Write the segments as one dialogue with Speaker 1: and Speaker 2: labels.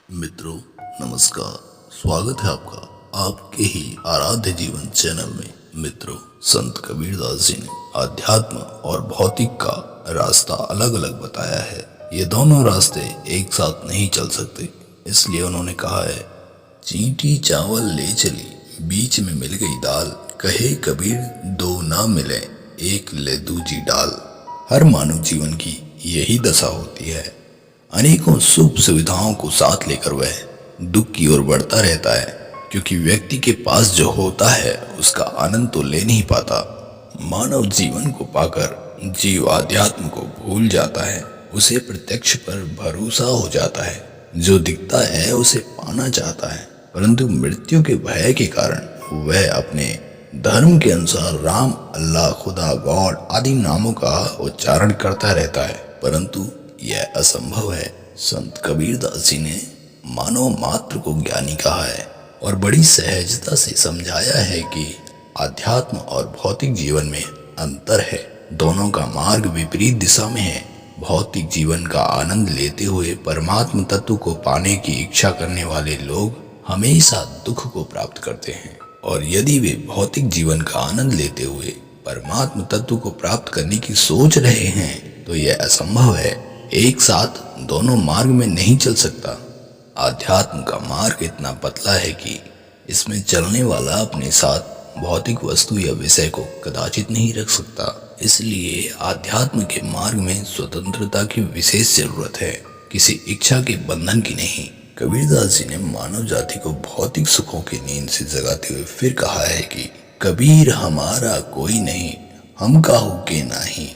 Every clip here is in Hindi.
Speaker 1: मित्रों नमस्कार। स्वागत है आपका आपके ही आराध्य जीवन चैनल में। मित्रों, संत कबीरदास जी ने अध्यात्म और भौतिक का रास्ता अलग अलग बताया है। ये दोनों रास्ते एक साथ नहीं चल सकते, इसलिए उन्होंने कहा है, चींटी चावल ले चली, बीच में मिल गई दाल, कहे कबीर दो ना मिले, एक ले दूजी डाल। हर मानव जीवन की यही दशा होती है। अनेकों सुख सुविधाओं को साथ लेकर वह दुख की ओर बढ़ता रहता है, क्योंकि व्यक्ति के पास जो होता है उसका आनंद तो ले नहीं पाता। मानव जीवन को पाकर जीव अध्यात्म को भूल जाता है, उसे प्रत्यक्ष पर भरोसा हो जाता है, जो दिखता है उसे पाना चाहता है, परंतु मृत्यु के भय के कारण वह अपने धर्म के अनुसार राम, अल्लाह, खुदा, गॉड आदि नामों का उच्चारण करता रहता है, परंतु यह असंभव है। संत कबीरदास जी ने मानव मात्र को ज्ञानी कहा है और बड़ी सहजता से समझाया है कि आध्यात्म और भौतिक जीवन में अंतर है। दोनों का मार्ग विपरीत दिशा में है। भौतिक जीवन का आनंद लेते हुए परमात्म तत्व को पाने की इच्छा करने वाले लोग हमेशा दुख को प्राप्त करते हैं, और यदि वे भौतिक जीवन का आनंद लेते हुए परमात्म तत्व को प्राप्त करने की सोच रहे हैं तो यह असंभव है। एक साथ दोनों मार्ग में नहीं चल सकता। आध्यात्म का मार्ग इतना पतला है कि इसमें चलने वाला अपने साथ भौतिक वस्तु या विषय को कदाचित नहीं रख सकता। इसलिए आध्यात्म के मार्ग में स्वतंत्रता की विशेष जरूरत है, किसी इच्छा के बंधन की नहीं। कबीरदास जी ने मानव जाति को भौतिक सुखों की नींद से जगाते हुए फिर कहा है कि कबीर हमारा कोई नहीं, हम काहू के नाही,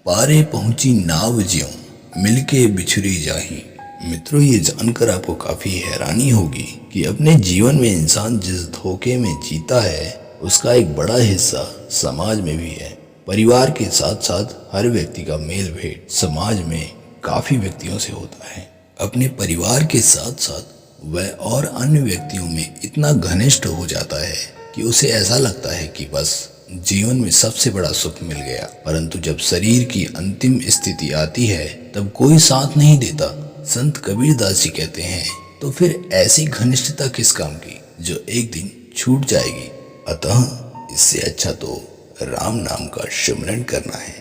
Speaker 1: पारे पहुंची नाव ज्यों, मिलके बिछुरी जाही। मित्रों, ये जानकर आपको काफी हैरानी होगी कि अपने जीवन में इंसान जिस धोखे में जीता है उसका एक बड़ा हिस्सा समाज में भी है। परिवार के साथ साथ हर व्यक्ति का मेल भेंट समाज में काफी व्यक्तियों से होता है। अपने परिवार के साथ साथ वह और अन्य व्यक्तियों में इतना घनिष्ठ हो जाता है कि उसे ऐसा लगता है कि बस जीवन में सबसे बड़ा सुख मिल गया। परंतु जब शरीर की अंतिम स्थिति आती है तब कोई साथ नहीं देता। संत कबीरदास जी कहते हैं, तो फिर ऐसी घनिष्ठता किस काम की जो एक दिन छूट जाएगी। अतः इससे अच्छा तो राम नाम का सिमरन करना है,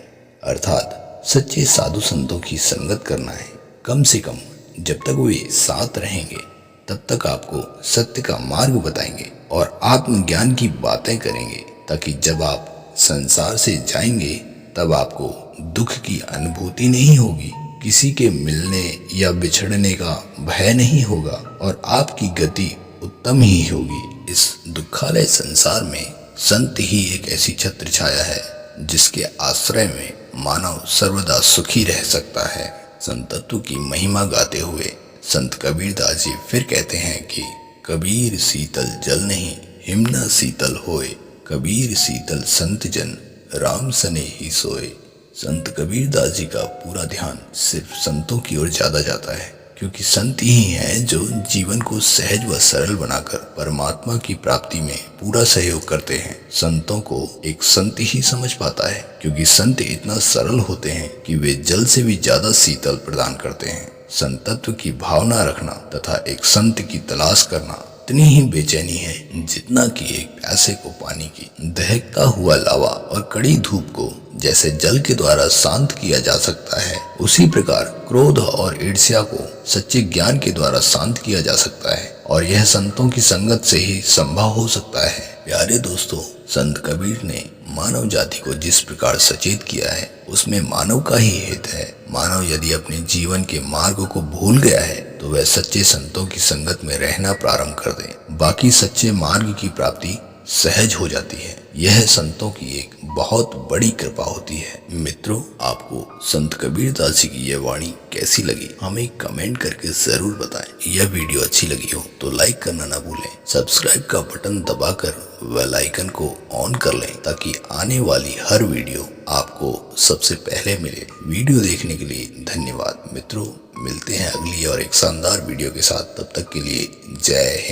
Speaker 1: अर्थात सच्चे साधु संतों की संगत करना है। कम से कम जब तक वे साथ रहेंगे तब तक आपको सत्य का मार्ग बताएंगे और आत्मज्ञान की बातें करेंगे, ताकि जब आप संसार से जाएंगे तब आपको दुख की अनुभूति नहीं होगी, किसी के मिलने या बिछड़ने का भय नहीं होगा और आपकी गति उत्तम ही होगी। इस दुखालय संसार में संत ही एक ऐसी छत्र छाया है जिसके आश्रय में मानव सर्वदा सुखी रह सकता है। संतत्व की महिमा गाते हुए संत कबीरदास जी फिर कहते हैं कि कबीर शीतल जल नहीं, हिमना शीतल होए, कबीर शीतल संत जन, राम सने ही सोए। संत कबीरदास जी का पूरा ध्यान सिर्फ संतों की ओर ज्यादा जाता है, क्योंकि संत ही हैं जो जीवन को सहज व सरल बनाकर परमात्मा की प्राप्ति में पूरा सहयोग करते हैं। संतों को एक संत ही समझ पाता है, क्योंकि संत इतना सरल होते हैं कि वे जल से भी ज्यादा शीतल प्रदान करते हैं। संतत्व की भावना रखना तथा एक संत की तलाश करना इतनी ही बेचैनी है जितना कि एक प्यासे को पानी की। दहकता हुआ लावा और कड़ी धूप को जैसे जल के द्वारा शांत किया जा सकता है, उसी प्रकार क्रोध और ईर्ष्या को सच्चे ज्ञान के द्वारा शांत किया जा सकता है, और यह संतों की संगत से ही संभव हो सकता है। प्यारे दोस्तों, संत कबीर ने मानव जाति को जिस प्रकार सचेत किया है उसमें मानव का ही हित है। मानव यदि अपने जीवन के मार्ग को भूल गया है तो वह सच्चे संतों की संगत में रहना प्रारंभ कर दे, बाकी सच्चे मार्ग की प्राप्ति सहज हो जाती है। यह संतों की एक बहुत बड़ी कृपा होती है। मित्रों, आपको संत कबीरदास जी की यह वाणी कैसी लगी हमें कमेंट करके जरूर बताएं। यह वीडियो अच्छी लगी हो तो लाइक करना ना भूलें। सब्सक्राइब का बटन दबाकर बेल आइकन को ऑन कर लें, ताकि आने वाली हर वीडियो आपको सबसे पहले मिले। वीडियो देखने के लिए धन्यवाद। मित्रों, मिलते हैं अगली और एक शानदार वीडियो के साथ। तब तक के लिए जय हिंद।